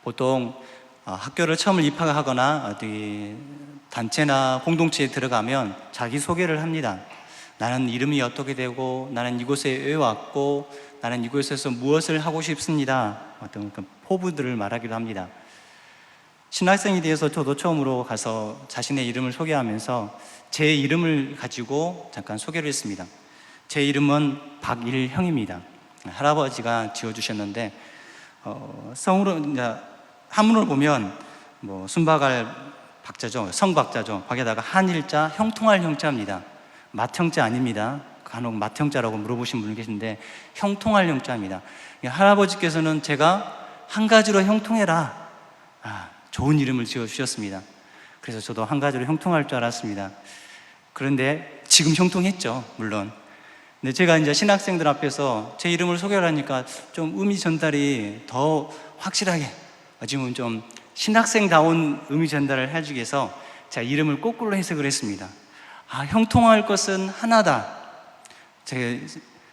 보통 학교를 처음 입학하거나 어디 단체나 공동체에 들어가면 자기소개를 합니다. 나는 이름이 어떻게 되고, 나는 이곳에 왜 왔고, 나는 이곳에서 무엇을 하고 싶습니다. 어떤 그 포부들을 말하기도 합니다. 신학생이 되어서 저도 처음으로 가서 자신의 이름을 소개하면서 제 이름을 가지고 잠깐 소개를 했습니다. 제 이름은 박일형입니다. 할아버지가 지어주셨는데, 성으로, 한문을 보면, 순박할 박자죠. 성박자죠. 거기에다가 한일자, 형통할 형자입니다. 맏형자 아닙니다. 간혹 맏형자라고 물어보신 분이 계신데, 형통할 형자입니다. 할아버지께서는 제가 한 가지로 형통해라. 좋은 이름을 지어주셨습니다. 그래서 저도 한 가지로 형통할 줄 알았습니다. 그런데 지금 형통했죠, 물론. 근데 제가 이제 신학생들 앞에서 제 이름을 소개를 하니까 좀 의미 전달이 더 확실하게, 어찌보면 좀 신학생다운 의미 전달을 해주기 위해서 제가 이름을 거꾸로 해석을 했습니다. 형통할 것은 하나다. 제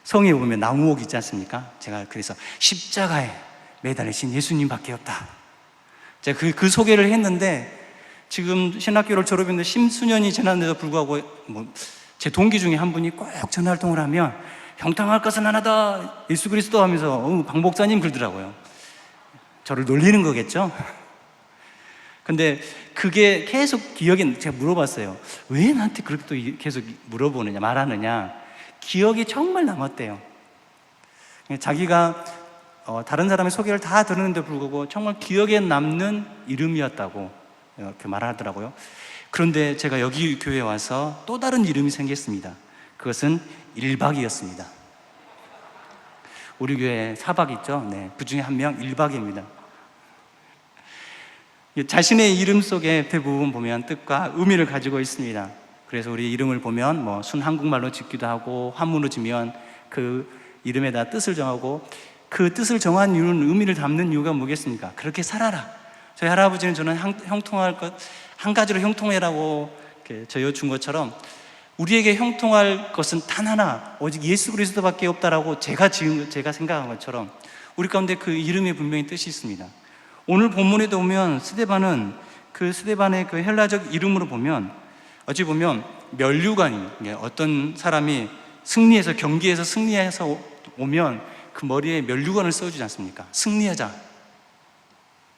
성에 보면 나무옥 있지 않습니까? 제가 그래서 십자가에 매달리신 예수님밖에 없다. 제가 그 소개를 했는데, 지금 신학교를 졸업했는데 10수년이 지났는데도 불구하고 제 동기 중에 한 분이 꼭 전화활동을 하면 형통할 것은 하나다 예수 그리스도 하면서 박 목사님 그러더라고요. 저를 놀리는 거겠죠? 근데 그게 계속 기억에, 제가 물어봤어요. 왜 나한테 그렇게 또 계속 물어보느냐, 말하느냐. 기억이 정말 남았대요. 자기가 다른 사람의 소개를 다 들었는데 불구하고 정말 기억에 남는 이름이었다고 이렇게 말하더라고요. 그런데 제가 여기 교회에 와서 또 다른 이름이 생겼습니다. 그것은 일박이었습니다. 우리 교회에 사박 있죠? 네, 그 중에 한 명 일박입니다. 자신의 이름 속에 대부분 보면 뜻과 의미를 가지고 있습니다. 그래서 우리 이름을 보면 순 한국말로 짓기도 하고, 한문으로 지면 그 이름에다 뜻을 정하고, 그 뜻을 정한 이유는 의미를 담는 이유가 뭐겠습니까? 그렇게 살아라. 저희 할아버지는 저는 형통할 것, 한 가지로 형통해라고 저여준 것처럼, 우리에게 형통할 것은 단 하나, 오직 예수 그리스도밖에 없다라고 제가 생각한 것처럼 우리 가운데 그 이름에 분명히 뜻이 있습니다. 오늘 본문에도 보면 스데반은 그 스데반의 그 헬라적 이름으로 보면, 어찌 보면 면류관이, 어떤 사람이 경기에서 승리해서 오면 그 머리에 면류관을 써주지 않습니까? 승리하자.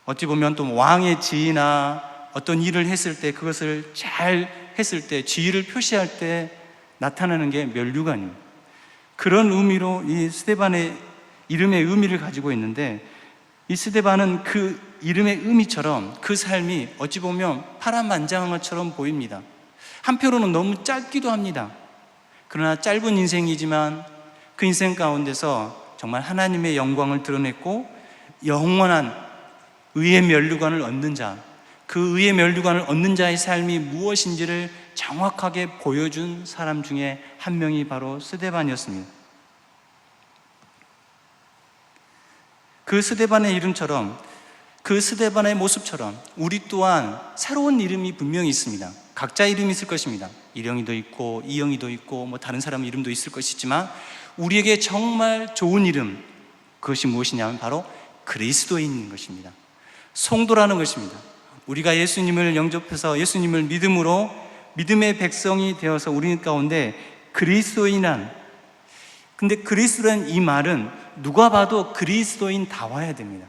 어찌 보면 또 왕의 지위나 어떤 일을 했을 때, 그것을 잘 했을 때, 지위를 표시할 때 나타나는 게 면류관입니다. 그런 의미로 이 스데반의 이름의 의미를 가지고 있는데, 이 스데반은 그 이름의 의미처럼 그 삶이 어찌 보면 파란만장한 것처럼 보입니다. 한편으로는 너무 짧기도 합니다. 그러나 짧은 인생이지만 그 인생 가운데서 정말 하나님의 영광을 드러냈고, 영원한 의의 면류관을 얻는 자, 그 의의 면류관을 얻는 자의 삶이 무엇인지를 정확하게 보여준 사람 중에 한 명이 바로 스데반이었습니다. 그 스데반의 이름처럼, 그 스데반의 모습처럼 우리 또한 새로운 이름이 분명히 있습니다. 각자 이름이 있을 것입니다. 일영이도 있고 이영이도 있고 다른 사람 이름도 있을 것이지만, 우리에게 정말 좋은 이름, 그것이 무엇이냐면 바로 그리스도인인 것입니다. 성도라는 것입니다. 우리가 예수님을 영접해서 예수님을 믿음으로 믿음의 백성이 되어서 우리 가운데 그리스도인한, 근데 그리스도인 이 말은 누가 봐도 그리스도인다워야 됩니다.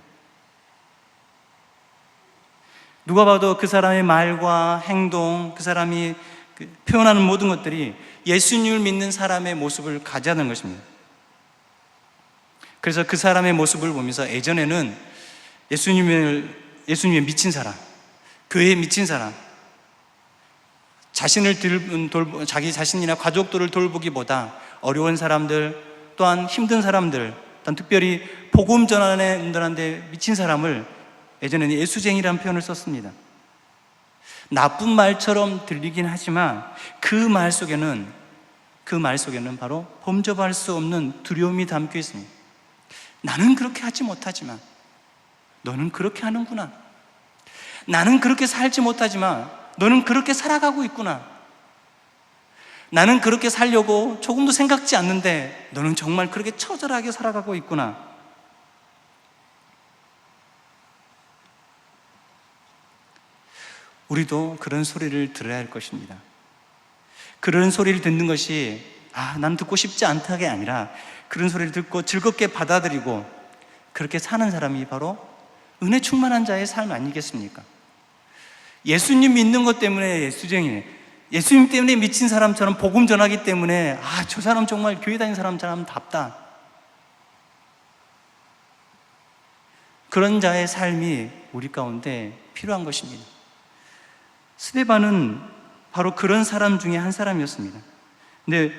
누가 봐도 그 사람의 말과 행동, 그 사람이 표현하는 모든 것들이 예수님을 믿는 사람의 모습을 가져야하는 것입니다. 그래서 그 사람의 모습을 보면서 예전에는 예수님에 미친 사람, 교회에 미친 사람, 자기 자신이나 가족들을 돌보기보다 어려운 사람들, 또한 힘든 사람들, 또한 특별히 복음 전하는 분들한테 미친 사람을 예전에는 예수쟁이라는 표현을 썼습니다. 나쁜 말처럼 들리긴 하지만 그 말 속에는 바로 범접할 수 없는 두려움이 담겨 있습니다. 나는 그렇게 하지 못하지만 너는 그렇게 하는구나. 나는 그렇게 살지 못하지만 너는 그렇게 살아가고 있구나. 나는 그렇게 살려고 조금도 생각지 않는데 너는 정말 그렇게 처절하게 살아가고 있구나. 우리도 그런 소리를 들어야 할 것입니다. 그런 소리를 듣는 것이 난 듣고 싶지 않다가 아니라 그런 소리를 듣고 즐겁게 받아들이고 그렇게 사는 사람이 바로 은혜 충만한 자의 삶 아니겠습니까? 예수님 믿는 것 때문에 예수쟁이, 예수님 때문에 미친 사람처럼 복음 전하기 때문에 저 사람 정말 교회 다니는 사람답다, 그런 자의 삶이 우리 가운데 필요한 것입니다. 스데반은 바로 그런 사람 중에 한 사람이었습니다. 근데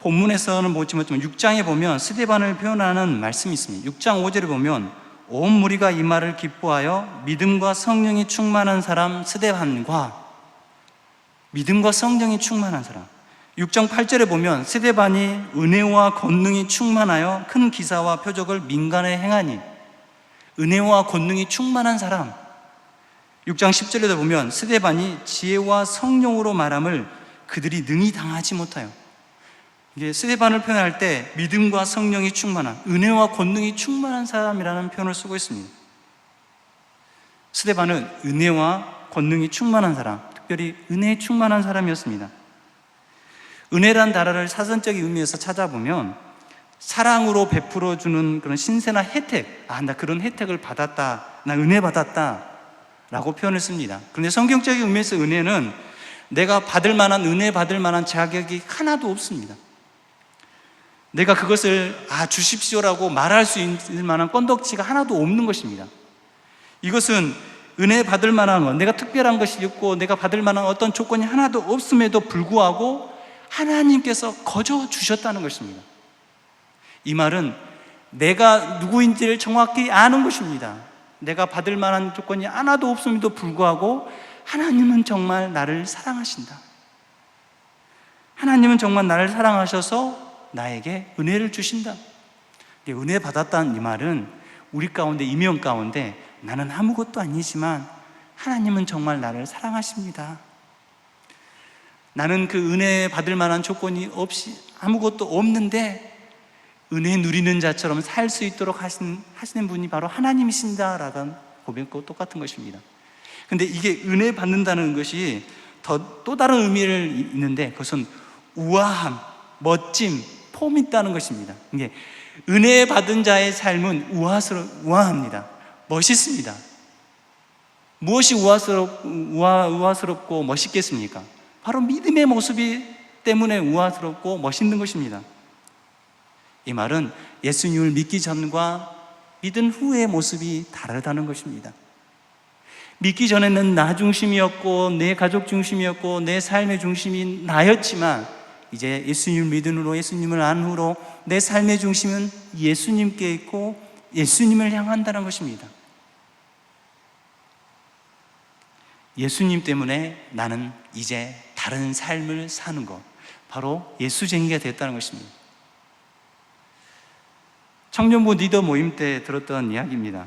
본문에서는 못 봤지만 6장에 보면 스데반을 표현하는 말씀이 있습니다. 6장 5절에 보면 온 무리가 이 말을 기뻐하여 믿음과 성령이 충만한 사람 스데반과, 믿음과 성령이 충만한 사람. 6장 8절에 보면 스데반이 은혜와 권능이 충만하여 큰 기사와 표적을 민간에 행하니, 은혜와 권능이 충만한 사람. 6장 10절에도 보면 스데반이 지혜와 성령으로 말함을 그들이 능히 당하지 못하여. 이게 스데반을 표현할 때 믿음과 성령이 충만한, 은혜와 권능이 충만한 사람이라는 표현을 쓰고 있습니다. 스데반은 은혜와 권능이 충만한 사람, 특별히 은혜에 충만한 사람이었습니다. 은혜란 단어를 사전적인 의미에서 찾아보면 사랑으로 베풀어주는 그런 신세나 혜택, 나 그런 혜택을 받았다, 나 은혜 받았다 라고 표현을 씁니다. 그런데 성경적인 의미에서 은혜는 내가 받을 만한, 은혜 받을 만한 자격이 하나도 없습니다. 내가 그것을 주십시오라고 말할 수 있을 만한 건덕지가 하나도 없는 것입니다. 이것은 은혜 받을 만한 것, 내가 특별한 것이 있고 내가 받을 만한 어떤 조건이 하나도 없음에도 불구하고 하나님께서 거저 주셨다는 것입니다. 이 말은 내가 누구인지를 정확히 아는 것입니다. 내가 받을 만한 조건이 하나도 없음에도 불구하고 하나님은 정말 나를 사랑하신다. 하나님은 정말 나를 사랑하셔서 나에게 은혜를 주신다. 은혜 받았다는 이 말은 우리 가운데, 이명 가운데 나는 아무것도 아니지만 하나님은 정말 나를 사랑하십니다. 나는 그 은혜 받을 만한 조건이 없이 아무것도 없는데 은혜 누리는 자처럼 살 수 있도록 하시는 분이 바로 하나님이신다라는 고백과 똑같은 것입니다. 근데 이게 은혜 받는다는 것이 또 다른 의미를 있는데 그것은 우아함, 멋짐, 폼 있다는 것입니다. 이게 은혜 받은 자의 삶은 우아합니다. 멋있습니다. 무엇이 우아스럽고 멋있겠습니까? 바로 믿음의 모습이 때문에 우아스럽고 멋있는 것입니다. 이 말은 예수님을 믿기 전과 믿은 후의 모습이 다르다는 것입니다. 믿기 전에는 나 중심이었고 내 가족 중심이었고 내 삶의 중심이 나였지만 이제 예수님을 믿음으로, 예수님을 안 후로 내 삶의 중심은 예수님께 있고 예수님을 향한다는 것입니다. 예수님 때문에 나는 이제 다른 삶을 사는 것, 바로 예수쟁이가 됐다는 것입니다. 청년부 리더 모임 때 들었던 이야기입니다.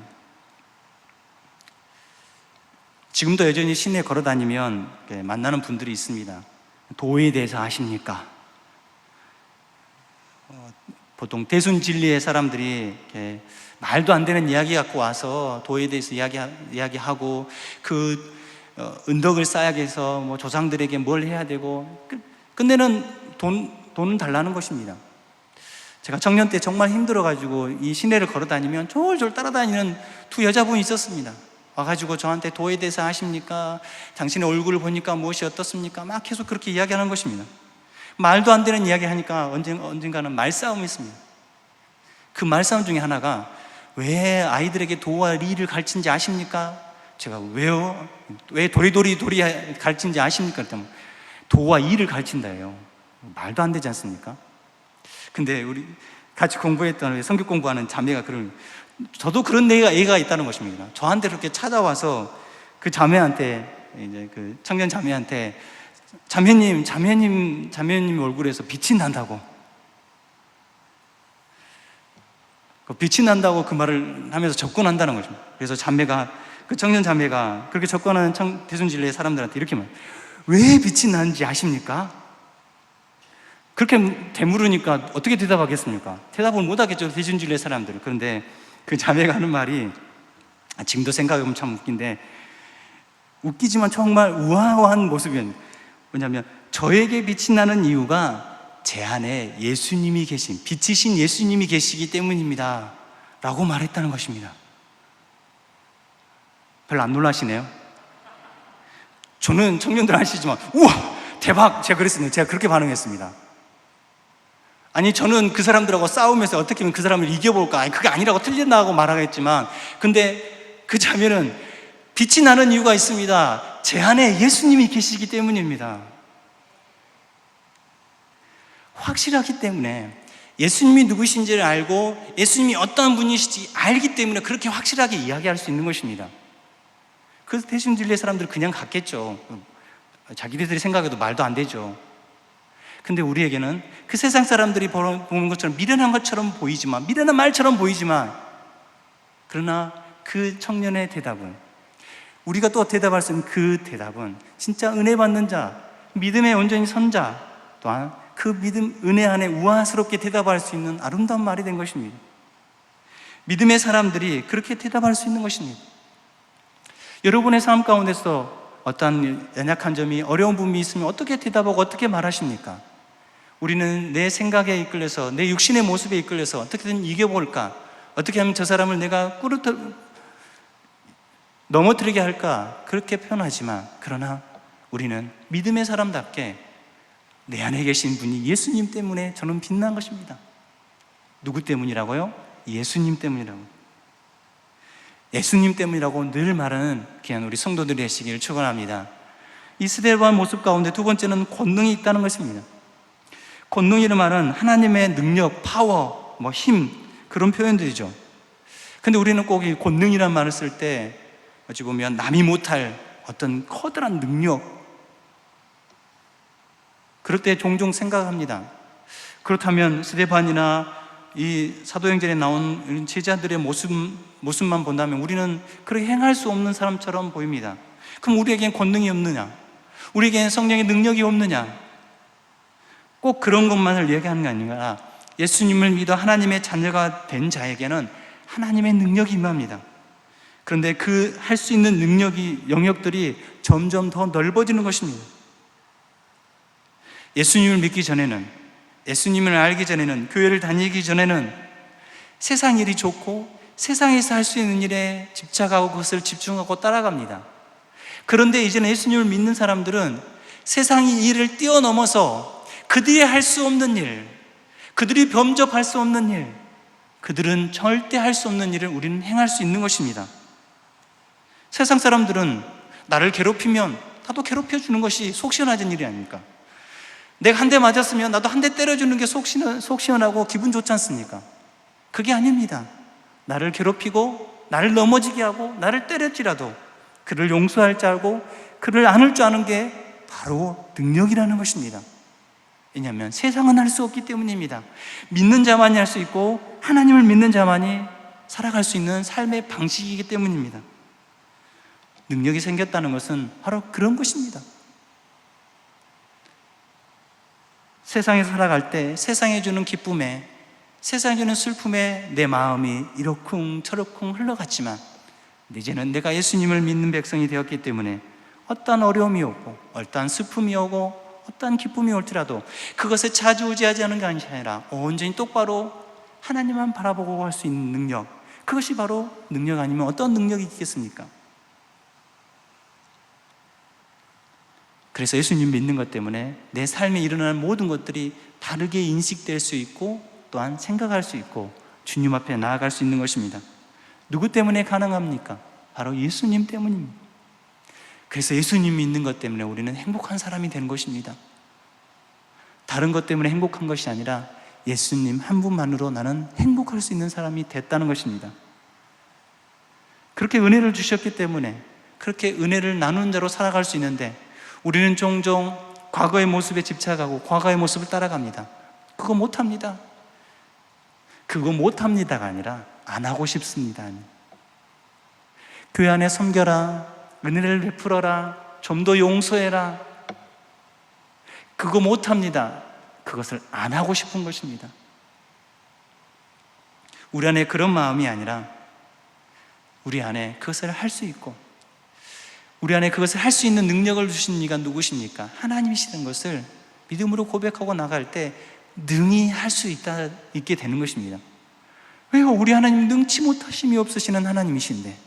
지금도 여전히 시내에 걸어다니면 만나는 분들이 있습니다. 도에 대해서 아십니까? 보통 대순진리의 사람들이 말도 안 되는 이야기 갖고 와서 도에 대해서 이야기하고 그 은덕을 쌓아야 해서 조상들에게 뭘 해야 되고 끝내는 돈은 달라는 것입니다. 제가 청년 때 정말 힘들어가지고 이 시내를 걸어다니면 졸졸 따라다니는 두 여자분이 있었습니다. 와가지고 저한테 도에 대해서 아십니까? 당신의 얼굴을 보니까 무엇이 어떻습니까? 막 계속 그렇게 이야기하는 것입니다. 말도 안 되는 이야기 하니까 언젠가는 말싸움이 있습니다. 그 말싸움 중에 하나가 왜 아이들에게 도와 리를 가르치는지 아십니까? 제가 왜요? 왜 도리 가르치는지 아십니까? 그랬더니 도와 이를 가르친다예요. 말도 안 되지 않습니까? 근데 우리 같이 공부했던 성경 공부하는 자매가 저도 그런 애가 있다는 것입니다. 저한테 그렇게 찾아와서 그 자매한테, 이제 그 청년 자매한테 자매님 얼굴에서 빛이 난다고, 빛이 난다고 그 말을 하면서 접근한다는 거죠. 그래서 그 청년 자매가 그렇게 접근하는 대순진리의 사람들한테 이렇게 말해요. 왜 빛이 나는지 아십니까? 그렇게 되물으니까 어떻게 대답하겠습니까? 대답을 못하겠죠, 대순진리의 사람들은. 그런데 그 자매가 하는 말이 지금도 생각해보면 참 웃긴데, 웃기지만 정말 우아한 모습이었는데, 왜냐하면 저에게 빛이 나는 이유가 제 안에 예수님이 계신, 빛이신 예수님이 계시기 때문입니다 라고 말했다는 것입니다. 별로 안 놀라시네요. 저는 청년들 아시지만 우와 대박, 제가 그랬습니다. 제가 그렇게 반응했습니다. 아니, 저는 그 사람들하고 싸우면서 어떻게 하면 그 사람을 이겨볼까, 아니 그게 아니라고 틀린다고 말하겠지만, 근데 그 장면은 빛이 나는 이유가 있습니다. 제 안에 예수님이 계시기 때문입니다. 확실하기 때문에, 예수님이 누구신지를 알고 예수님이 어떤 분이신지 알기 때문에 그렇게 확실하게 이야기할 수 있는 것입니다. 그래서 대신진리의 사람들은 그냥 갔겠죠. 자기들이 생각해도 말도 안 되죠. 근데 우리에게는 그 세상 사람들이 보는 것처럼 미련한 것처럼 보이지만, 미련한 말처럼 보이지만, 그러나 그 청년의 대답은, 우리가 또 대답할 수 있는 그 대답은 진짜 은혜 받는 자, 믿음에 온전히 선 자 또한 그 믿음, 은혜 안에 우아스럽게 대답할 수 있는 아름다운 말이 된 것입니다. 믿음의 사람들이 그렇게 대답할 수 있는 것입니다. 여러분의 삶 가운데서 어떠한 연약한 점이, 어려운 부분이 있으면 어떻게 대답하고 어떻게 말하십니까? 우리는 내 생각에 이끌려서, 내 육신의 모습에 이끌려서 어떻게든 이겨볼까? 어떻게 하면 저 사람을 내가 넘어뜨리게 할까? 그렇게 표현하지만, 그러나 우리는 믿음의 사람답게 내 안에 계신 분이 예수님 때문에 저는 빛난 것입니다. 누구 때문이라고요? 예수님 때문이라고. 예수님 때문이라고 늘 말하는 귀한 우리 성도들이 되시기를 축원합니다. 이 스데반 모습 가운데 두 번째는 권능이 있다는 것입니다. 권능이라는 말은 하나님의 능력, 파워, 힘, 그런 표현들이죠. 근데 우리는 꼭 이 권능이라는 말을 쓸 때 어찌 보면 남이 못할 어떤 커다란 능력, 그럴 때 종종 생각합니다. 그렇다면 스데반이나 이 사도행전에 나온 제자들의 모습만 본다면 우리는 그렇게 행할 수 없는 사람처럼 보입니다. 그럼 우리에겐 권능이 없느냐? 우리에겐 성령의 능력이 없느냐? 꼭 그런 것만을 얘기하는 게 아니라, 예수님을 믿어 하나님의 자녀가 된 자에게는 하나님의 능력이 임합니다. 그런데 그 할 수 있는 영역들이 점점 더 넓어지는 것입니다. 예수님을 믿기 전에는, 예수님을 알기 전에는, 교회를 다니기 전에는 세상 일이 좋고 세상에서 할 수 있는 일에 집착하고 그것을 집중하고 따라갑니다. 그런데 이제는 예수님을 믿는 사람들은 세상의 일을 뛰어넘어서 그들이 할 수 없는 일, 그들이 범접할 수 없는 일, 그들은 절대 할 수 없는 일을 우리는 행할 수 있는 것입니다. 세상 사람들은 나를 괴롭히면 나도 괴롭혀주는 것이 속 시원해진 일이 아닙니까? 내가 한 대 맞았으면 나도 한 대 때려주는 게 속 시원하고 기분 좋지 않습니까? 그게 아닙니다. 나를 괴롭히고 나를 넘어지게 하고 나를 때렸지라도 그를 용서할 줄 알고 그를 안을 줄 아는 게 바로 능력이라는 것입니다. 왜냐하면 세상은 할 수 없기 때문입니다. 믿는 자만이 할 수 있고 하나님을 믿는 자만이 살아갈 수 있는 삶의 방식이기 때문입니다. 능력이 생겼다는 것은 바로 그런 것입니다. 세상에 살아갈 때 세상에 주는 기쁨에, 세상에 주는 슬픔에 내 마음이 이러쿵저러쿵 흘러갔지만, 이제는 내가 예수님을 믿는 백성이 되었기 때문에 어떠한 어려움이 오고 어떠한 슬픔이 오고 어떠한 기쁨이 올지라도 그것에 좌지우지하지 않은 게 아니라 온전히 똑바로 하나님만 바라보고 할 수 있는 능력, 그것이 바로 능력 아니면 어떤 능력이 있겠습니까? 그래서 예수님 믿는 것 때문에 내 삶에 일어나는 모든 것들이 다르게 인식될 수 있고 또한 생각할 수 있고 주님 앞에 나아갈 수 있는 것입니다. 누구 때문에 가능합니까? 바로 예수님 때문입니다. 그래서 예수님 믿는 것 때문에 우리는 행복한 사람이 되는 것입니다. 다른 것 때문에 행복한 것이 아니라 예수님 한 분만으로 나는 행복할 수 있는 사람이 됐다는 것입니다. 그렇게 은혜를 주셨기 때문에 그렇게 은혜를 나누는 자로 살아갈 수 있는데, 우리는 종종 과거의 모습에 집착하고 과거의 모습을 따라갑니다. 그거 못합니다. 그거 못합니다가 아니라 안 하고 싶습니다. 교회 안에 섬겨라, 은혜를 베풀어라, 좀 더 용서해라, 그거 못합니다. 그것을 안 하고 싶은 것입니다. 우리 안에 그런 마음이 아니라 우리 안에 그것을 할 수 있고, 우리 안에 그것을 할 수 있는 능력을 주신 이가 누구십니까? 하나님이시는 것을 믿음으로 고백하고 나갈 때 능히 할 수 있게 되는 것입니다. 왜요? 우리 하나님 능치 못하심이 없으시는 하나님이신데,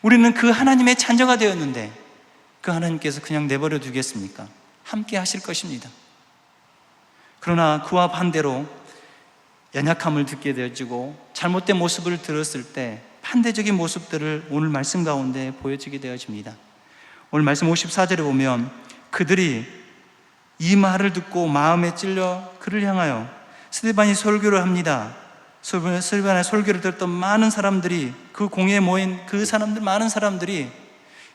우리는 그 하나님의 자녀가 되었는데 그 하나님께서 그냥 내버려 두겠습니까? 함께 하실 것입니다. 그러나 그와 반대로 연약함을 듣게 되어지고 잘못된 모습을 들었을 때 반대적인 모습들을 오늘 말씀 가운데 보여지게 되어집니다. 오늘 말씀 54절에 보면 그들이 이 말을 듣고 마음에 찔려 그를 향하여 스데반이 설교를 합니다. 스데반의 설교를 들었던 많은 사람들이, 그 공회에 모인 그 사람들, 많은 사람들이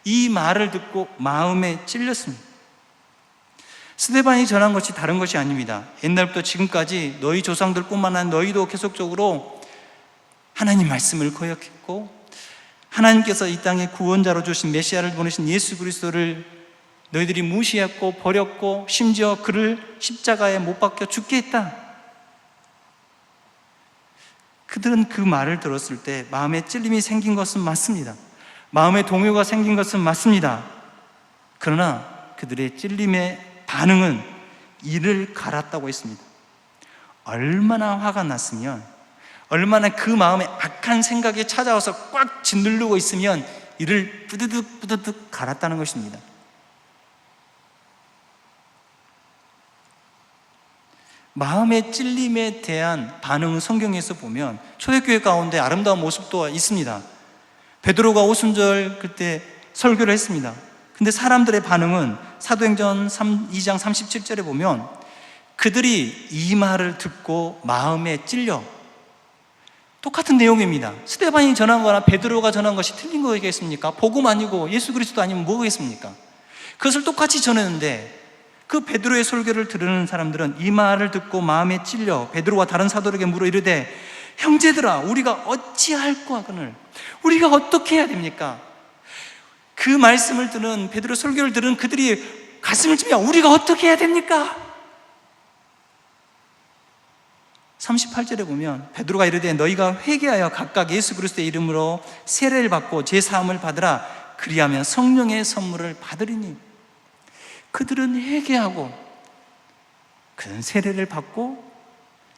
이 말을 듣고 마음에 찔렸습니다. 스데반이 전한 것이 다른 것이 아닙니다. 옛날부터 지금까지 너희 조상들뿐만 아니라 너희도 계속적으로 하나님 말씀을 거역했고, 하나님께서 이 땅에 구원자로 주신 메시아를 보내신 예수 그리스도를 너희들이 무시했고 버렸고, 심지어 그를 십자가에 못 박혀 죽게 했다. 그들은 그 말을 들었을 때 마음에 찔림이 생긴 것은 맞습니다. 마음에 동요가 생긴 것은 맞습니다. 그러나 그들의 찔림의 반응은 이를 갈았다고 했습니다. 얼마나 화가 났으면, 얼마나 그 마음에 악한 생각이 찾아와서 꽉 짓누르고 있으면 이를 뿌드득 갈았다는 것입니다. 마음의 찔림에 대한 반응은 성경에서 보면 초대교회 가운데 아름다운 모습도 있습니다. 베드로가 오순절 그때 설교를 했습니다. 근데 사람들의 반응은 사도행전 2장 37절에 보면 그들이 이 말을 듣고 마음에 찔려, 똑같은 내용입니다. 스데반이 전한 거나 베드로가 전한 것이 틀린 거겠습니까? 복음 아니고 예수 그리스도 아니면 뭐겠습니까? 그것을 똑같이 전했는데 그 베드로의 설교를 들으는 사람들은 이 말을 듣고 마음에 찔려 베드로와 다른 사도에게 물어 이르되 형제들아 우리가 어찌할꼬 하거늘, 우리가 어떻게 해야 됩니까? 그 말씀을 듣는, 베드로 설교를 들은 그들이 가슴을 치며 우리가 어떻게 해야 됩니까? 38절에 보면 베드로가 이르되 너희가 회개하여 각각 예수 그리스도의 이름으로 세례를 받고 제사함을 받으라. 그리하면 성령의 선물을 받으리니. 그들은 회개하고 그들은 세례를 받고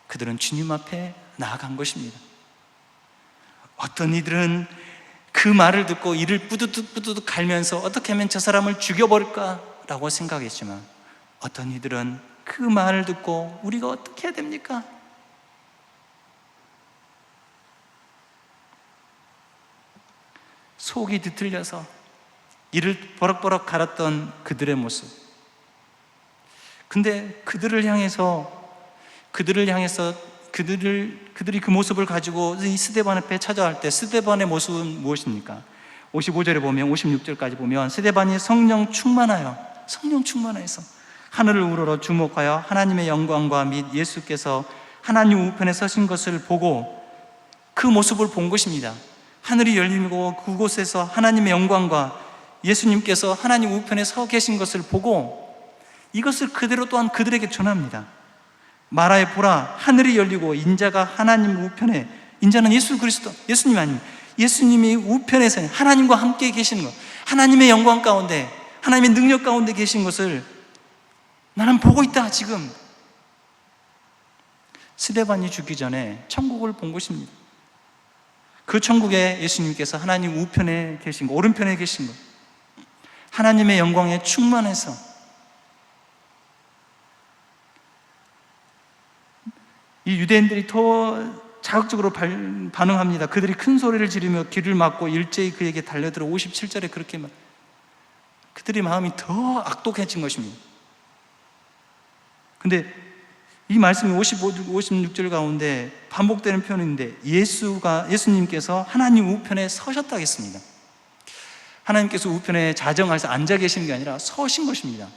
그들은 주님 앞에 나아간 것입니다. 어떤 이들은 그 말을 듣고 이를 뿌드득 갈면서 어떻게 하면 저 사람을 죽여버릴까라고 생각했지만, 어떤 이들은 그 말을 듣고 우리가 어떻게 해야 됩니까? 속이 뒤틀려서 이를 버럭버럭 갈았던 그들의 모습. 근데 그들이 그 모습을 가지고 이 스데반 앞에 찾아갈 때 스데반의 모습은 무엇입니까? 55절에 보면, 56절까지 보면 스데반이 성령 충만하여서 하늘을 우러러 주목하여 하나님의 영광과 및 예수께서 하나님 우편에 서신 것을 보고, 그 모습을 본 것입니다. 하늘이 열리고 그곳에서 하나님의 영광과 예수님께서 하나님 우편에 서 계신 것을 보고 이것을 그대로 또한 그들에게 전합니다. 말하여 보라, 하늘이 열리고 인자가 하나님 우편에, 인자는 예수 그리스도, 예수님 아닙니다. 예수님이 우편에서 하나님과 함께 계시는 것, 하나님의 영광 가운데, 하나님의 능력 가운데 계신 것을 나는 보고 있다. 지금 스데반이 죽기 전에 천국을 본 것입니다. 그 천국에 예수님께서 하나님 우편에 계신 것, 오른편에 계신 것, 하나님의 영광에 충만해서 이 유대인들이 더 자극적으로 반응합니다. 그들이 큰 소리를 지르며 귀를 막고 일제히 그에게 달려들어 57절에 그렇게 그들의 마음이 더 악독해진 것입니다. 근데 이 말씀이 56절 가운데 반복되는 표현인데 예수님께서 하나님 우편에 서셨다 했습니다. 하나님께서 우편에 자정하셔서 앉아 계시는 게 아니라 서신 것입니다.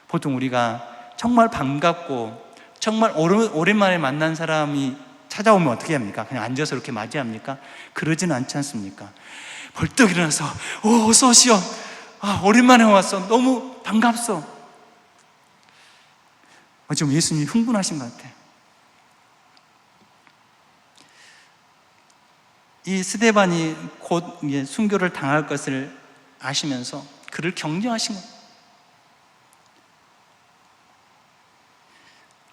보통 우리가 정말 반갑고 정말 오랜만에 만난 사람이 찾아오면 어떻게 합니까? 그냥 앉아서 이렇게 맞이합니까? 그러진 않지 않습니까? 벌떡 일어나서 어서 오시오. 오랜만에 왔어. 너무 반갑소. 지금 예수님이 흥분하신 것 같아요. 이 스데반이 곧 순교를 당할 것을 아시면서 그를 격려하신 것,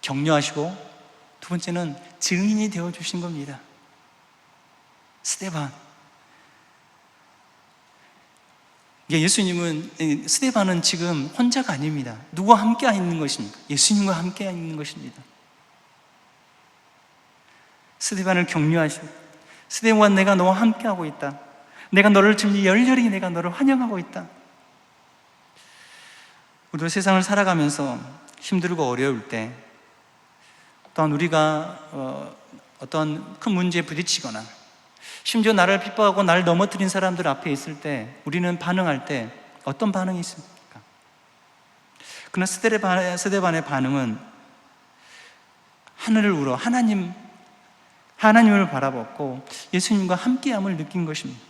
격려하시고 두 번째는 증인이 되어주신 겁니다. 스데반. 예수님은, 스데반은 지금 혼자가 아닙니다. 누구와 함께 있는 것입니까? 예수님과 함께 있는 것입니다. 스데반을 격려하시고, 스데반, 내가 너와 함께하고 있다. 내가 너를 지금 열렬히 내가 너를 환영하고 있다. 우리도 세상을 살아가면서 힘들고 어려울 때, 또한 우리가 어떤 큰 문제에 부딪히거나 심지어 나를 핍박하고 나를 넘어뜨린 사람들 앞에 있을 때 우리는 반응할 때 어떤 반응이 있습니까? 그러나 스데반의 반응은 하늘을 우러 하나님을 바라봤고 예수님과 함께함을 느낀 것입니다.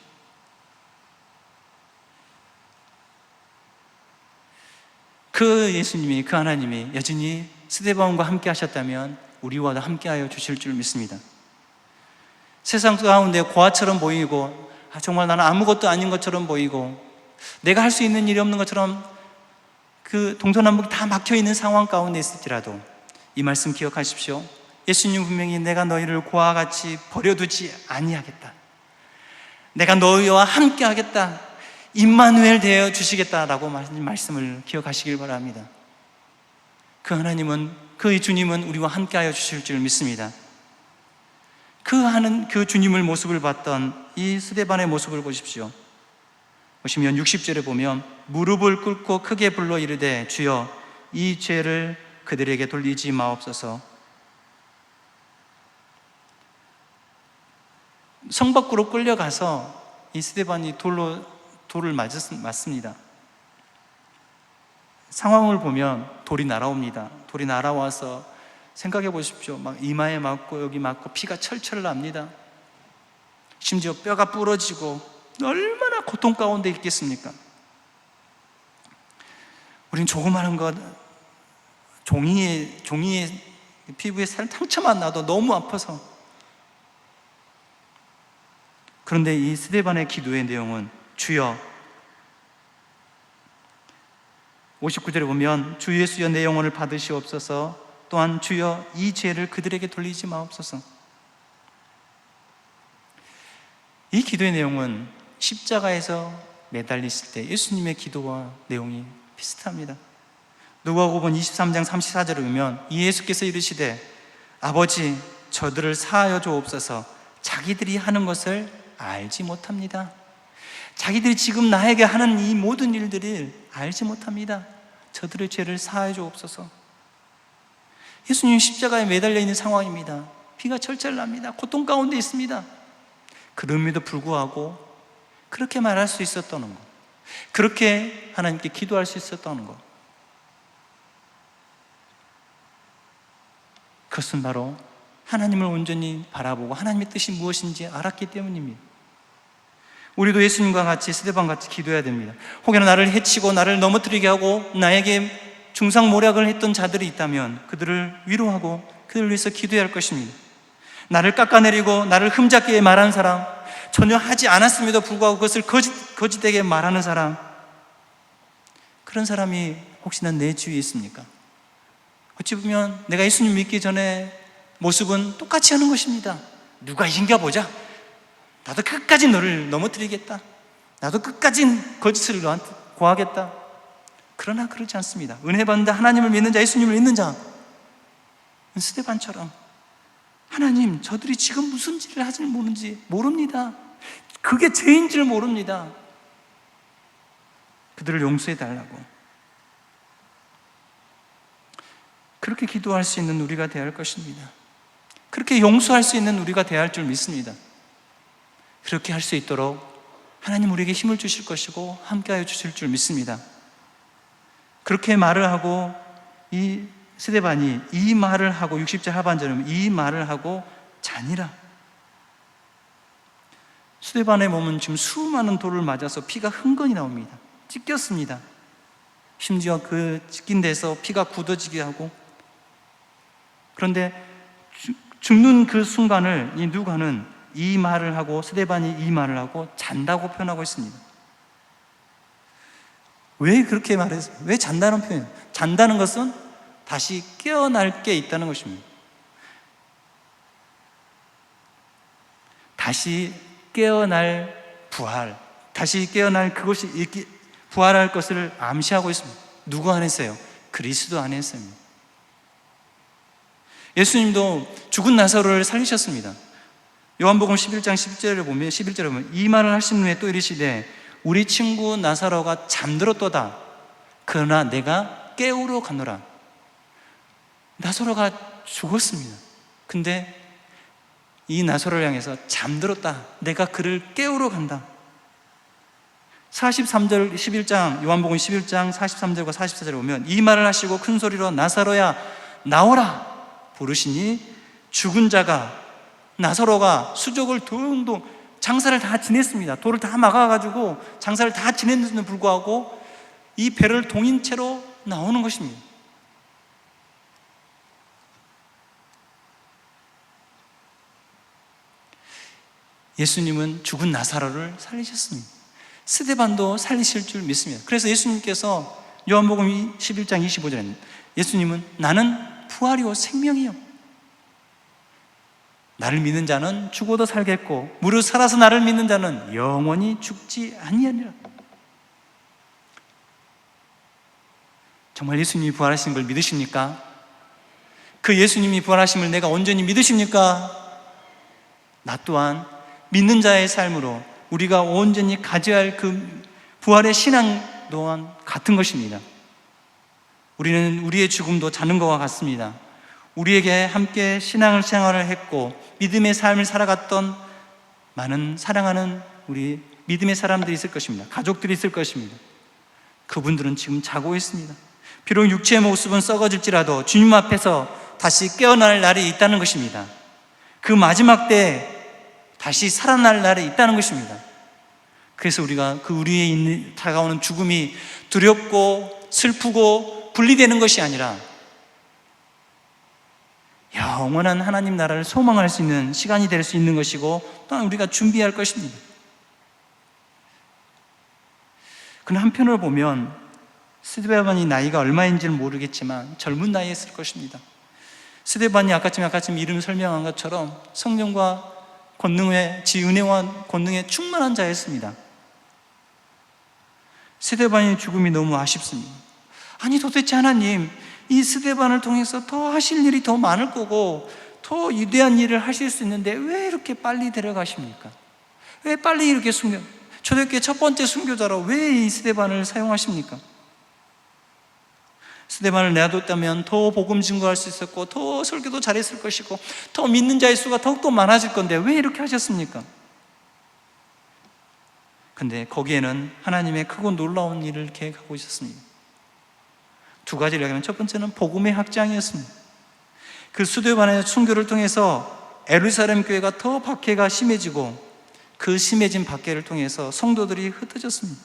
그 예수님이, 그 하나님이 여전히 스데반과 함께 하셨다면 우리와 함께하여 주실 줄 믿습니다. 세상 가운데 고아처럼 보이고 정말 나는 아무것도 아닌 것처럼 보이고 내가 할 수 있는 일이 없는 것처럼 그 동서남북이 다 막혀있는 상황 가운데 있을지라도 이 말씀 기억하십시오. 예수님 분명히 내가 너희를 고아와 같이 버려두지 아니하겠다, 내가 너희와 함께하겠다, 임마누엘 되어 주시겠다라고 말씀을 기억하시길 바랍니다. 그 하나님은, 그 주님은 우리와 함께하여 주실 줄 믿습니다. 그 주님을 모습을 봤던 이 스데반의 모습을 보십시오. 보시면 60절에 보면 무릎을 꿇고 크게 불러 이르되 주여 이 죄를 그들에게 돌리지 마옵소서. 성 밖으로 끌려가서 이 스데반이 돌을 맞습니다. 상황을 보면 돌이 날아옵니다. 돌이 날아와서 생각해 보십시오. 막 이마에 맞고 여기 맞고 피가 철철 납니다. 심지어 뼈가 부러지고 얼마나 고통 가운데 있겠습니까? 우린 조그마한 것, 종이에 피부에 상처만 나도 너무 아파서. 그런데 이 스데반의 기도의 내용은 주여, 59절에 보면 주 예수여 내 영혼을 받으시옵소서, 또한 주여 이 죄를 그들에게 돌리지 마옵소서. 이 기도의 내용은 십자가에서 매달리실 때 예수님의 기도와 내용이 비슷합니다. 누가복음 23장 34절을 보면 이 예수께서 이르시되 아버지 저들을 사하여 주옵소서, 자기들이 하는 것을 알지 못합니다. 자기들이 지금 나에게 하는 이 모든 일들을 알지 못합니다. 저들의 죄를 사하여 주옵소서. 예수님 십자가에 매달려 있는 상황입니다. 피가 철철 납니다. 고통 가운데 있습니다. 그럼에도 불구하고 그렇게 말할 수 있었다는 것, 그렇게 하나님께 기도할 수 있었다는 것, 그것은 바로 하나님을 온전히 바라보고 하나님의 뜻이 무엇인지 알았기 때문입니다. 우리도 예수님과 같이 스데반같이 기도해야 됩니다. 혹여나 나를 해치고 나를 넘어뜨리게 하고 나에게 중상모략을 했던 자들이 있다면 그들을 위로하고 그들을 위해서 기도해야 할 것입니다. 나를 깎아내리고 나를 흠잡게 말하는 사람, 전혀 하지 않았음에도 불구하고 그것을 거짓되게 말하는 사람, 그런 사람이 혹시나 내 주위에 있습니까? 어찌 보면 내가 예수님 믿기 전에 모습은 똑같이 하는 것입니다. 누가 이긴가 보자, 나도 끝까지 너를 넘어뜨리겠다, 나도 끝까지 거짓을 너한테 고하겠다. 그러나 그렇지 않습니다. 은혜 받는다, 하나님을 믿는 자, 예수님을 믿는 자, 스데반처럼 하나님 저들이 지금 무슨 짓을 하지 모르는지 모릅니다. 그게 죄인 줄 모릅니다. 그들을 용서해 달라고, 그렇게 기도할 수 있는 우리가 되어야 할 것입니다. 그렇게 용서할 수 있는 우리가 되어야 할 줄 믿습니다. 그렇게 할 수 있도록 하나님 우리에게 힘을 주실 것이고 함께하여 주실 줄 믿습니다. 그렇게 말을 하고 이 스데반이 이 말을 하고 60절 하반절은 이 말을 하고 자니라. 스데반의 몸은 지금 수많은 돌을 맞아서 피가 흥건히 나옵니다. 찢겼습니다. 심지어 그 찢긴 데서 피가 굳어지게 하고, 그런데 죽는 그 순간을 이 누가는 이 말을 하고, 스데반이 이 말을 하고 잔다고 표현하고 있습니다. 왜 그렇게 말했어요? 왜 잔다는 표현? 잔다는 것은 다시 깨어날 게 있다는 것입니다. 다시 깨어날 부활, 다시 깨어날 그것이 부활할 것을 암시하고 있습니다. 누구 안에서요? 그리스도 안에서입니다. 예수님도 죽은 나사로를 살리셨습니다. 요한복음 11장 11절을 보면 이 말을 하신 후에 또 이르시되 우리 친구 나사로가 잠들었도다. 그러나 내가 깨우러 가노라. 나사로가 죽었습니다. 근데 이 나사로를 향해서 잠들었다. 내가 그를 깨우러 간다. 43절 11장 요한복음 11장 43절과 44절에 보면 이 말을 하시고 큰 소리로 나사로야 나오라 부르시니 죽은 자가 나사로가 수족을 동동 장사를 다 지냈습니다. 돌을 다 막아가지고 장사를 다 지냈는데도 불구하고 이 배를 동인 채로 나오는 것입니다. 예수님은 죽은 나사로를 살리셨습니다. 스데반도 살리실 줄 믿습니다. 그래서 예수님께서 요한복음 11장 25절에 예수님은 나는 부활이요 생명이요 나를 믿는 자는 죽어도 살겠고 무릇 살아서 나를 믿는 자는 영원히 죽지 아니하리라. 정말 예수님이 부활하신 걸 믿으십니까? 그 예수님이 부활하심을 내가 온전히 믿으십니까? 나 또한 믿는 자의 삶으로 우리가 온전히 가져야 할 그 부활의 신앙 또한 같은 것입니다. 우리는 우리의 죽음도 자는 것과 같습니다. 우리에게 함께 신앙생활을 했고 믿음의 삶을 살아갔던 많은 사랑하는 우리 믿음의 사람들이 있을 것입니다. 가족들이 있을 것입니다. 그분들은 지금 자고 있습니다. 비록 육체의 모습은 썩어질지라도 주님 앞에서 다시 깨어날 날이 있다는 것입니다. 그 마지막 때 다시 살아날 날이 있다는 것입니다. 그래서 우리가 그 우리의 다가오는 죽음이 두렵고 슬프고 분리되는 것이 아니라 영원한 하나님 나라를 소망할 수 있는 시간이 될 수 있는 것이고 또한 우리가 준비할 것입니다. 그러나 한편으로 보면 스데반이 나이가 얼마인지는 모르겠지만 젊은 나이에 있을 것입니다. 스데반이 아까쯤 이름 설명한 것처럼 성령과 권능의 지은혜와 권능에 충만한 자였습니다. 스데반의 죽음이 너무 아쉽습니다. 아니 도대체 하나님 이 스데반을 통해서 더 하실 일이 더 많을 거고 더 위대한 일을 하실 수 있는데 왜 이렇게 빨리 데려가십니까? 왜 빨리 이렇게 초대교회 첫 번째 순교자로 왜 이 스데반을 사용하십니까? 스데반을 내놔뒀다면 더 복음 증거할 수 있었고 더 설교도 잘했을 것이고 더 믿는 자의 수가 더욱더 많아질 건데 왜 이렇게 하셨습니까? 근데 거기에는 하나님의 크고 놀라운 일을 계획하고 있었습니다. 두 가지를 얘기하면 첫 번째는 복음의 확장이었습니다. 그 스데반의 순교를 통해서 예루살렘 교회가 더 박해가 심해지고 그 심해진 박해를 통해서 성도들이 흩어졌습니다.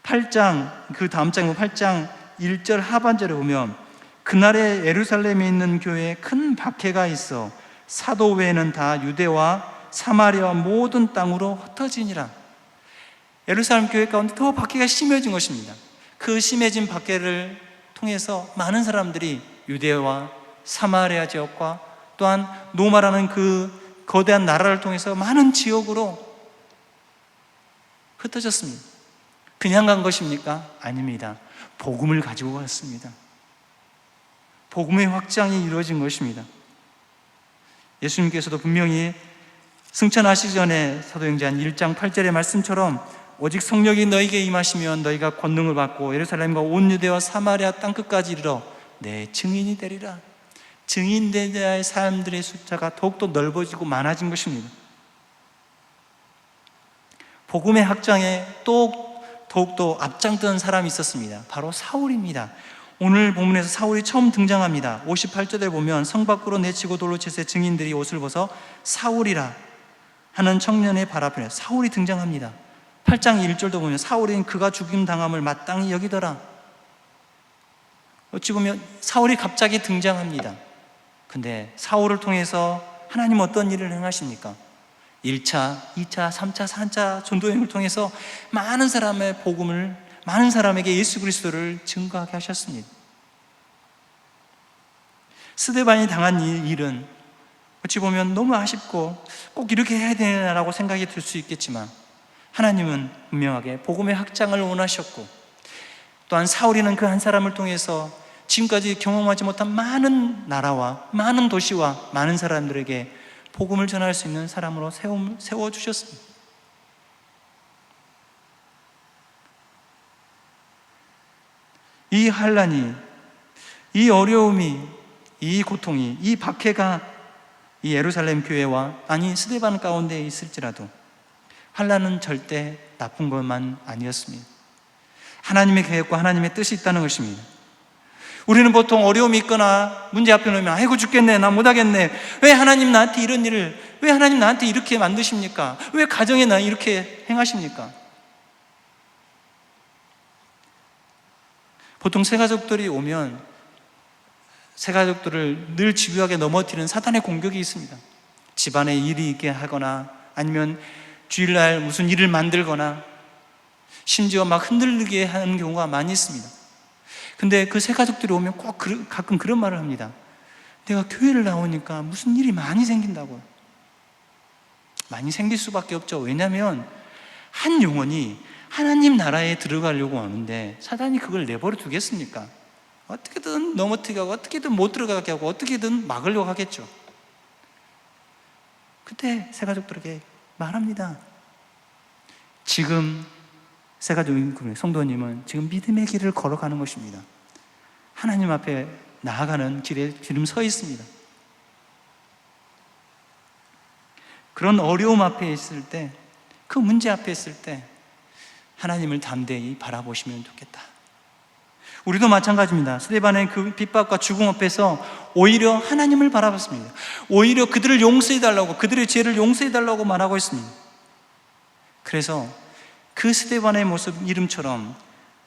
8장 그 다음 장은 8장 1절 하반절에 보면 그날에 예루살렘에 있는 교회에 큰 박해가 있어 사도 외에는 다 유대와 사마리아 모든 땅으로 흩어지니라. 예루살렘 교회 가운데 더 박해가 심해진 것입니다. 그 심해진 박해를 통해서 많은 사람들이 유대와 사마리아 지역과 또한 로마라는 그 거대한 나라를 통해서 많은 지역으로 흩어졌습니다. 그냥 간 것입니까? 아닙니다. 복음을 가지고 갔습니다. 복음의 확장이 이루어진 것입니다. 예수님께서도 분명히 승천하시기 전에 사도행전 1장 8절의 말씀처럼 오직 성령이 너희에게 임하시면 너희가 권능을 받고 예루살렘과 온 유대와 사마리아 땅끝까지 이르러 내 증인이 되리라. 증인된 자의 사람들의 숫자가 더욱더 넓어지고 많아진 것입니다. 복음의 확장에 더욱더 앞장던 사람이 있었습니다. 바로 사울입니다. 오늘 본문에서 사울이 처음 등장합니다. 58절에 보면 성 밖으로 내치고 돌로 치세 증인들이 옷을 벗어 사울이라 하는 청년의 발 앞에 사울이 등장합니다. 8장 1절도 보면 사울은 그가 죽임 당함을 마땅히 여기더라. 어찌 보면 사울이 갑자기 등장합니다. 근데 사울을 통해서 하나님 어떤 일을 행하십니까? 1차, 2차, 3차, 4차 전도행을 통해서 많은 사람의 복음을 많은 사람에게 예수 그리스도를 증거하게 하셨습니다. 스데반이 당한 일은 어찌 보면 너무 아쉽고 꼭 이렇게 해야 되나라고 생각이 들 수 있겠지만, 하나님은 분명하게 복음의 확장을 원하셨고, 또한 사울이는 그 한 사람을 통해서 지금까지 경험하지 못한 많은 나라와 많은 도시와 많은 사람들에게 복음을 전할 수 있는 사람으로 세워주셨습니다. 이 환난이, 이 어려움이, 이 고통이, 이 박해가 이 예루살렘 교회와 아니 스데반 가운데 있을지라도 환난은 절대 나쁜 것만 아니었습니다. 하나님의 계획과 하나님의 뜻이 있다는 것입니다. 우리는 보통 어려움이 있거나 문제 앞에 놓으면 아이고 죽겠네, 나 못하겠네, 왜 하나님 나한테 이런 일을, 왜 하나님 나한테 이렇게 만드십니까? 왜 가정에 나 이렇게 행하십니까? 보통 새가족들이 오면 새가족들을 늘 집요하게 넘어뜨리는 사탄의 공격이 있습니다. 집안에 일이 있게 하거나, 아니면 주일날 무슨 일을 만들거나, 심지어 막 흔들리게 하는 경우가 많이 있습니다. 근데 그 새가족들이 오면 꼭 가끔 그런 말을 합니다. 내가 교회를 나오니까 무슨 일이 많이 생긴다고요. 많이 생길 수밖에 없죠. 왜냐하면 한 영혼이 하나님 나라에 들어가려고 하는데 사단이 그걸 내버려 두겠습니까? 어떻게든 넘어뜨리게 하고, 어떻게든 못 들어가게 하고, 어떻게든 막으려고 하겠죠. 그때 새가족들에게 말합니다. 지금 새가족인 성도님은 지금 믿음의 길을 걸어가는 것입니다. 하나님 앞에 나아가는 길에 지금 서 있습니다. 그런 어려움 앞에 있을 때, 그 문제 앞에 있을 때 하나님을 담대히 바라보시면 좋겠다. 우리도 마찬가지입니다. 스데반의 그 핍박과 죽음 앞에서 오히려 하나님을 바라봤습니다. 오히려 그들을 용서해달라고, 그들의 죄를 용서해달라고 말하고 있습니다. 그래서 그 스데반의 모습 이름처럼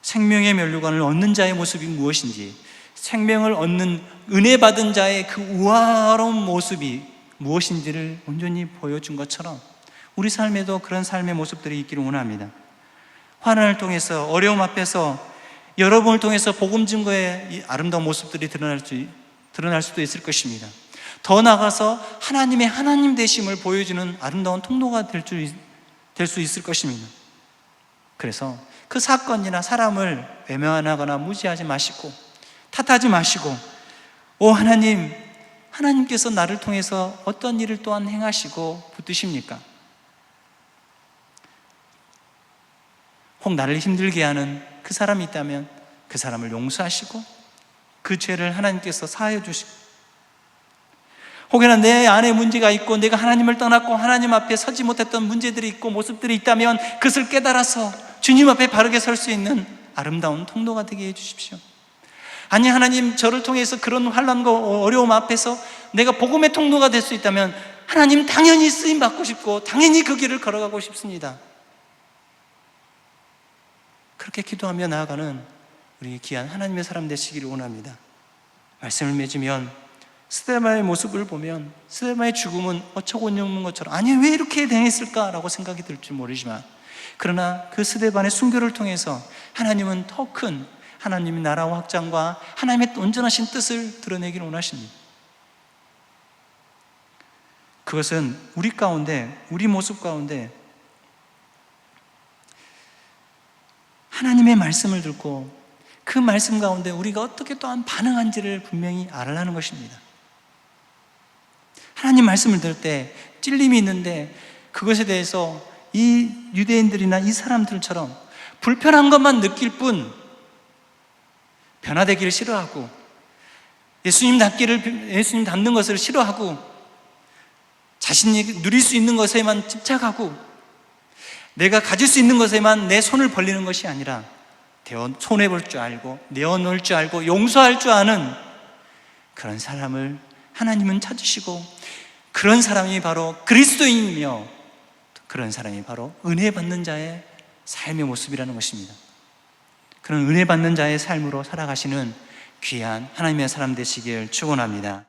생명의 면류관을 얻는 자의 모습이 무엇인지, 생명을 얻는 은혜 받은 자의 그 우아로운 모습이 무엇인지를 온전히 보여준 것처럼 우리 삶에도 그런 삶의 모습들이 있기를 원합니다. 환난을 통해서, 어려움 앞에서 여러분을 통해서 복음 증거의 이 아름다운 모습들이 드러날 수도 있을 것입니다. 더 나아가서 하나님의 하나님 되심을 보여주는 아름다운 통로가 될 수 있을 것입니다. 그래서 그 사건이나 사람을 외면하거나 무시하지 마시고, 탓하지 마시고, 오 하나님, 하나님께서 나를 통해서 어떤 일을 또한 행하시고 붙드십니까? 혹 나를 힘들게 하는 그 사람이 있다면 그 사람을 용서하시고 그 죄를 하나님께서 사하여 주시고, 혹여나 내 안에 문제가 있고 내가 하나님을 떠났고 하나님 앞에 서지 못했던 문제들이 있고 모습들이 있다면 그것을 깨달아서 주님 앞에 바르게 설 수 있는 아름다운 통로가 되게 해주십시오. 아니 하나님, 저를 통해서 그런 환난과 어려움 앞에서 내가 복음의 통로가 될 수 있다면 하나님 당연히 쓰임 받고 싶고 당연히 그 길을 걸어가고 싶습니다. 그렇게 기도하며 나아가는 우리 귀한 하나님의 사람 되시기를 원합니다. 말씀을 맺으면 스데반의 모습을 보면 스데반의 죽음은 어처구니 없는 것처럼, 아니 왜 이렇게 당했을까라고 생각이 들 줄 모르지만, 그러나 그 스데반의 순교를 통해서 하나님은 더 큰 하나님의 나라와 확장과 하나님의 온전하신 뜻을 드러내기를 원하십니다. 그것은 우리 가운데, 우리 모습 가운데 하나님의 말씀을 듣고 그 말씀 가운데 우리가 어떻게 또한 반응한지를 분명히 알아라는 것입니다. 하나님 말씀을 들을 때 찔림이 있는데 그것에 대해서 이 유대인들이나 이 사람들처럼 불편한 것만 느낄 뿐 변화되기를 싫어하고 예수님 닮는 것을 싫어하고 자신이 누릴 수 있는 것에만 집착하고 내가 가질 수 있는 것에만 내 손을 벌리는 것이 아니라 손해볼 줄 알고 내어놓을 줄 알고 용서할 줄 아는 그런 사람을 하나님은 찾으시고, 그런 사람이 바로 그리스도인이며 그런 사람이 바로 은혜 받는 자의 삶의 모습이라는 것입니다. 그런 은혜 받는 자의 삶으로 살아가시는 귀한 하나님의 사람 되시길 축원합니다.